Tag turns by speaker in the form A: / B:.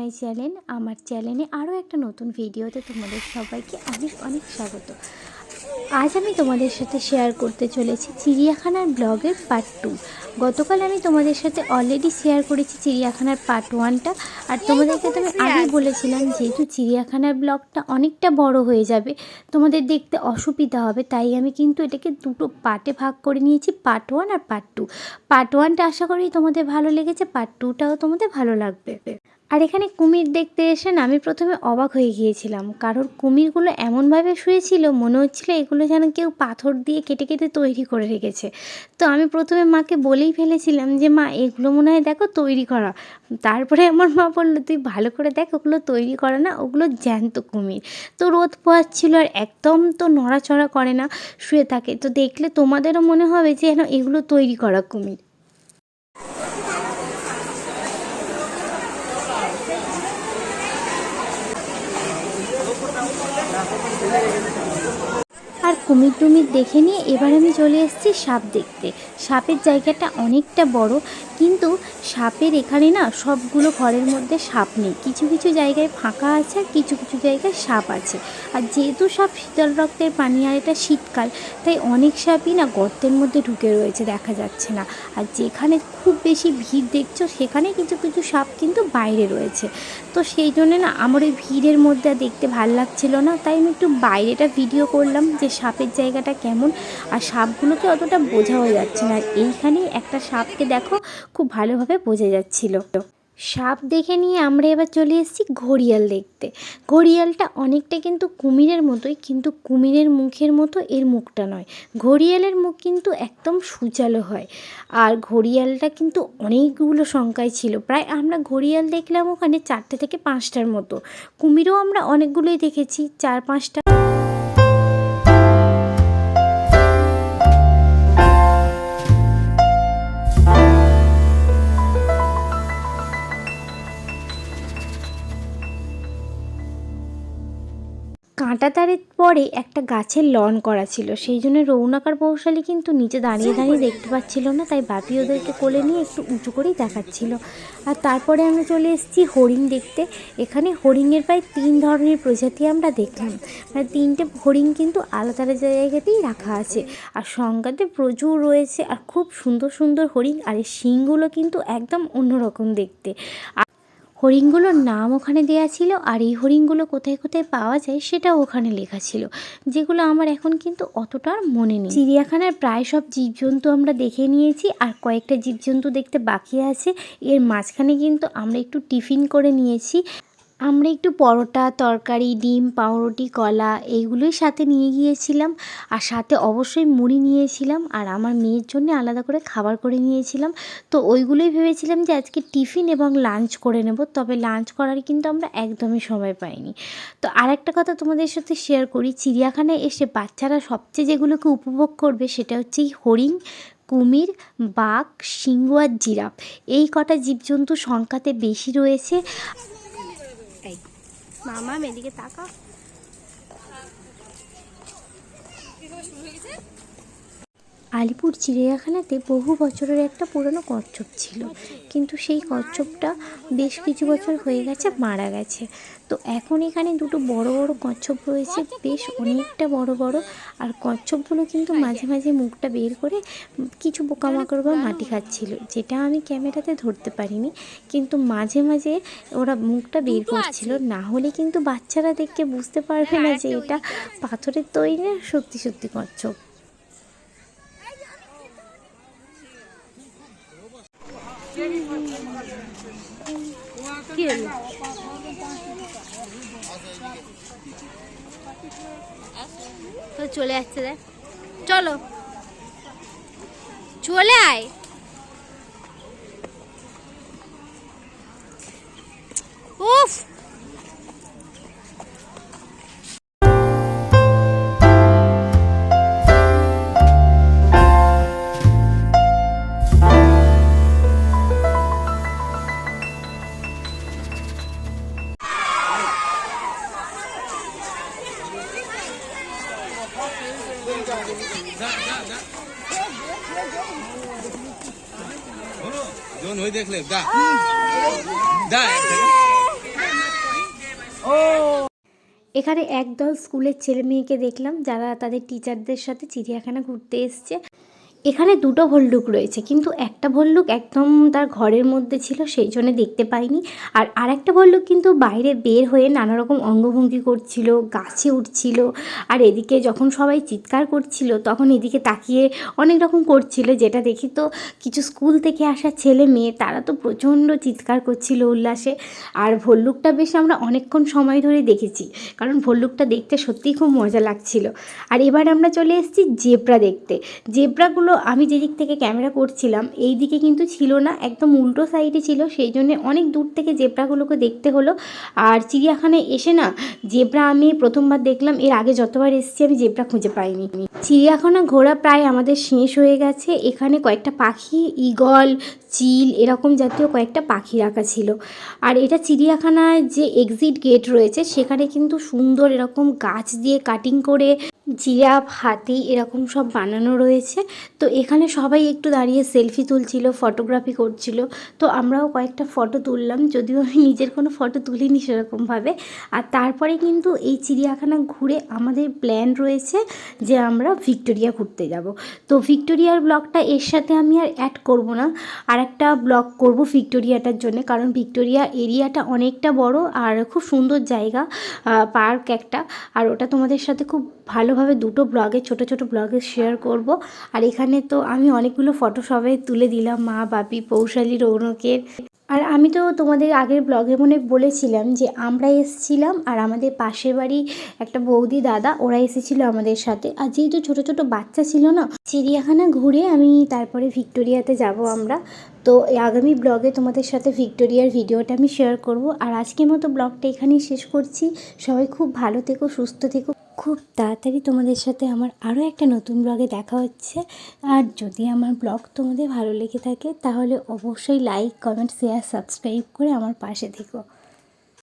A: My channel. আমার চ্যানেলে আরও একটা নতুন ভিডিওতে তোমাদের সবাইকে অনেক অনেক স্বাগত। আজ আমি তোমাদের সাথে শেয়ার করতে চলেছি চিড়িয়াখানার ব্লগের পার্ট 2। গতকাল আমি তোমাদের সাথে অলরেডি শেয়ার করেছি চিড়িয়াখানার পার্ট 1টা। আর তোমাদেরকে তো আমি আগেই বলেছিলাম যেহেতু চিড়িয়াখানার ব্লগটা অনেকটা বড় হয়ে যাবে, তোমাদের দেখতে অসুবিধা হবে, তাই আমি কিন্তু এটাকে দুটো পার্টে ভাগ করে নিয়েছি, পার্ট 1 আর পার্ট 2। পার্ট 1টা আশা করি তোমাদের ভালো লেগেছে, পার্ট 2টাও তোমাদের ভালো লাগবে। আর এখানে কুমির দেখতে এসে না আমি প্রথমে অবাক হয়ে গিয়েছিলাম, কারণ কুমিরগুলো এমনভাবে শুয়েছিল মনে হচ্ছিল এগুলো যেন কেউ পাথর দিয়ে কেটে কেটে তৈরি করে রেখেছে। তো আমি প্রথমে মাকে বলেই ফেলেছিলাম যে মা এগুলো মনে হয় দেখো তৈরি করা। তারপরে আমার মা বললো তুই ভালো করে দেখ, ওগুলো তৈরি করা না, ওগুলো জ্যান্ত কুমির। তো রোদ পোহাচ্ছিল আর একদম তো নড়াচড়া করে না, শুয়ে থাকে। তো দেখলে তোমাদেরও মনে হবে যে যেন এগুলো তৈরি করা কুমির। আর কুমির টুমির দেখে নিয়ে এবার আমি চলে এসেছি সাপ দেখতে। সাপের জায়গাটা অনেকটা বড়, কিন্তু সাপের এখানে না সবগুলো ঘরের মধ্যে সাপ নেই, কিছু কিছু জায়গায় ফাঁকা আছে আর কিছু কিছু জায়গায় সাপ আছে। আর যেহেতু সাপ শীতল রক্তের প্রাণী আর এটা শীতকাল, তাই অনেক সাপই না গর্তের মধ্যে ঢুকে রয়েছে, দেখা যাচ্ছে না। আর যেখানে খুব বেশি ভিড় দেখছো সেখানে কিছু কিছু সাপ কিন্তু বাইরে রয়েছে। তো সেই জন্যে না আমার ওই ভিড়ের মধ্যে দেখতে ভাল লাগছিল না, তাই আমি একটু বাইরেটা ভিডিও করলাম যে সাপের জায়গাটা কেমন। আর সাপগুলোকে অতটা বোঝাও যাচ্ছে না, আর এইখানেই একটা সাপকে দেখো খুব ভালোভাবে বোঝা যাচ্ছিল। সাপ দেখে নিয়ে আমরা এবার চলে এসেছি ঘড়িয়াল দেখতে। ঘড়িয়ালটা অনেকটা কিন্তু কুমিরের মতোই, কিন্তু কুমিরের মুখের মতো এর মুখটা নয়। ঘড়িয়ালের মুখ কিন্তু একদম সুচালো হয়। আর ঘড়িয়ালটা কিন্তু অনেকগুলো সংখ্যায় ছিল, প্রায় আমরা ঘড়িয়াল দেখলাম ওখানে 4টে থেকে 5টার মতো। কুমিরও আমরা অনেকগুলোই দেখেছি, 4-5টা। কাঁটাতারের পরে একটা গাছের লন করা ছিল, সেই জন্য রৌনকার বৌশালী কিন্তু নিচে দাঁড়িয়ে দাঁড়িয়ে দেখতে পাচ্ছিল না, তাই বাপি ওদেরকে কোলে নিয়ে একটু উঁচু করেই দেখাচ্ছিল। আর তারপরে আমরা চলে এসেছি হরিণ দেখতে। এখানে হরিণের প্রায় 3 ধরনের প্রজাতি আমরা দেখলাম, মানে 3টে হরিণ কিন্তু আলাদা আলাদা জায়গাতেই রাখা আছে, আর সংখ্যাতে প্রচুর রয়েছে, আর খুব সুন্দর সুন্দর হরিণ। আর এই শিংগুলো কিন্তু একদম অন্যরকম দেখতে। হরিণগুলোর নাম ওখানে দেয়া ছিল, আর এই হরিণগুলো কোথায় কোথায় পাওয়া যায় সেটাও ওখানে লেখা ছিল, যেগুলো আমার এখন কিন্তু অতটা মনে নেই। চিড়িয়াখানার প্রায় সব জীবজন্তু আমরা দেখে নিয়েছি, আর কয়েকটা জীবজন্তু দেখতে বাকি আছে। এর মাঝখানে কিন্তু আমরা একটু টিফিন করে নিয়েছি। আমরা একটু পরোটা, তরকারি, ডিম, পাউরুটি, কলা এইগুলোই সাথে নিয়ে গিয়েছিলাম, আর সাথে অবশ্যই মুড়ি নিয়েছিলাম, আর আমার মেয়ের জন্য আলাদা করে খাবার করে নিয়েছিলাম। তো ওইগুলোই ভেবেছিলাম যে আজকে টিফিন এবং লাঞ্চ করে নেব, তবে লাঞ্চ করার কিন্তু আমরা একদমই সময় পাইনি। তো আরেকটা কথা তোমাদের সাথে শেয়ার করি, চিড়িয়াখানায় এসে বাচ্চারা সবচেয়ে যেগুলোকে উপভোগ করবে সেটা হচ্ছে এই হরিণ, কুমির, বাঘ, সিংহ আর জিরাফ। এই কটা জীবজন্তু সংখ্যাতে বেশি রয়েছে। মামা এদিকে তাকা। আলিপুর চিড়িয়াখানাতে বহু বছরের একটা পুরনো কচ্ছপ ছিল, কিন্তু সেই কচ্ছপটা বেশ কিছু বছর হয়ে গেছে মারা গেছে। তো এখন এখানে দুটো বড় বড় কচ্ছপ রয়েছে, বেশ অনেকটা বড় বড়। আর কচ্ছপগুলো কিন্তু মাঝে মাঝে মুখটা বের করে কিছু পোকামাকড় বা মাটি খাচ্ছিল, যেটা আমি ক্যামেরাতে ধরতে পারিনি, কিন্তু মাঝে মাঝে ওরা মুখটা বের করছিল, না হলে কিন্তু বাচ্চারা দেখে বুঝতে পারবে না যে এটা পাথরের তৈরি না সত্যি সত্যি কচ্ছপ। তো চলে যাচ্ছে, দেখ চলো চলে আয়। উফ,
B: দেখলে দা দা
A: এখানে একদল স্কুলের ছেলে মেয়েকে দেখলাম যারা তাদের টিচারদের সাথে চিড়িয়াখানা ঘুরতে এসছে। এখানে দুটো ভল্লুক রয়েছে, কিন্তু একটা ভল্লুক একদম তার ঘরের মধ্যে ছিল, সেই জন্য দেখতে পাইনি। আর আরেকটা ভল্লুক কিন্তু বাইরে বের হয়ে নানা রকম অঙ্গভঙ্গি করছিল, গাছে উঠছিল, আর এদিকে যখন সবাই চিৎকার করছিল তখন এদিকে তাকিয়ে অনেক রকম করছিল, যেটা দেখি তো কিছু স্কুল থেকে আসা ছেলে মেয়ে তারা তো প্রচণ্ড চিৎকার করছিল উল্লাসে। আর ভল্লুকটা বেশ আমরা অনেকক্ষণ সময় ধরে দেখেছি, কারণ ভল্লুকটা দেখতে সত্যিই খুব মজা লাগছিল। আর এবার আমরা চলে এসেছি জেব্রা দেখতে। জেব্রাগুলো আমি যেদিক থেকে ক্যামেরা করছিলাম এই দিকে কিন্তু ছিল না, একদম উল্টো সাইডে ছিল, সেই জন্য অনেক দূর থেকে জেব্রাগুলোকে দেখতে হলো। আর চিড়িয়াখানায় এসে না জেব্রা আমি প্রথমবার দেখলাম, এর আগে যতবার এসেছি আমি জেব্রা খুঁজে পাইনি। চিড়িয়াখানা ঘোরা প্রায় আমাদের শেষ হয়ে গেছে। এখানে কয়েকটা পাখি, ঈগল, চিল এরকম জাতীয় কয়েকটা পাখি রাখা ছিল। আর এটা চিড়িয়াখানায় যে এক্সিট গেট রয়েছে সেখানে কিন্তু সুন্দর এরকম গাছ দিয়ে কাটিং করে জিরাফ, হাতি এরকম সব বানানো রয়েছে। তো এখানে সবাই একটু দাঁড়িয়ে সেলফি তুলছিল, ফটোগ্রাফি করছিল। তো আমরাও কয়েকটা ফটো তুললাম, যদিও আমি নিজের কোনো ফটো তুলিনি সেরকমভাবে। আর তারপরে কিন্তু এই চিড়িয়াখানা ঘুরে আমাদের প্ল্যান রয়েছে যে আমরা ভিক্টোরিয়া ঘুরতে যাব। তো ভিক্টোরিয়ার ব্লগটা এর সাথে আমি আর অ্যাড করব না, আর একটা ব্লগ করব ভিক্টোরিয়াটার জন্য, কারণ ভিক্টোরিয়া এরিয়াটা অনেকটা বড় আর খুব সুন্দর জায়গা, পার্ক একটা। আর ওটা তোমাদের সাথে খুব ভালোভাবে দুটো ব্লগে, ছোট ছোট ব্লগে শেয়ার করব। আর এখানে তো আমি অনেকগুলো ফটো সবাই তুলে দিলাম, মা, বাপি, পৌশালী, রৌনকের। আর আমি তো তোমাদের আগের ব্লগে মনে বলেছিলাম যে আমরা এসেছিলাম আর আমাদের পাশের বাড়ি একটা বৌদি দাদা ওরা এসেছিলো আমাদের সাথে। আর যেহেতু ছোট ছোট বাচ্চা ছিল না, চিড়িয়াখানা ঘুরে আমি তারপরে ভিক্টোরিয়াতে যাব আমরা। তো আগামী ব্লগে তোমাদের সাথে ভিক্টোরিয়ার ভিডিওটা আমি শেয়ার করব। আর আজকের মতো ব্লগটা এখানেই শেষ করছি। সবাই খুব ভালো থেকো, সুস্থ থেকো। খুব তাড়াতাড়ি তোমাদের সাথে আমার আরও একটা নতুন ব্লগে দেখা হচ্ছে। আর যদি আমার ব্লগ তোমাদের ভালো লেগে থাকে তাহলে অবশ্যই লাইক, কমেন্ট, শেয়ার, সাবস্ক্রাইব করে আমার পাশে থেকো।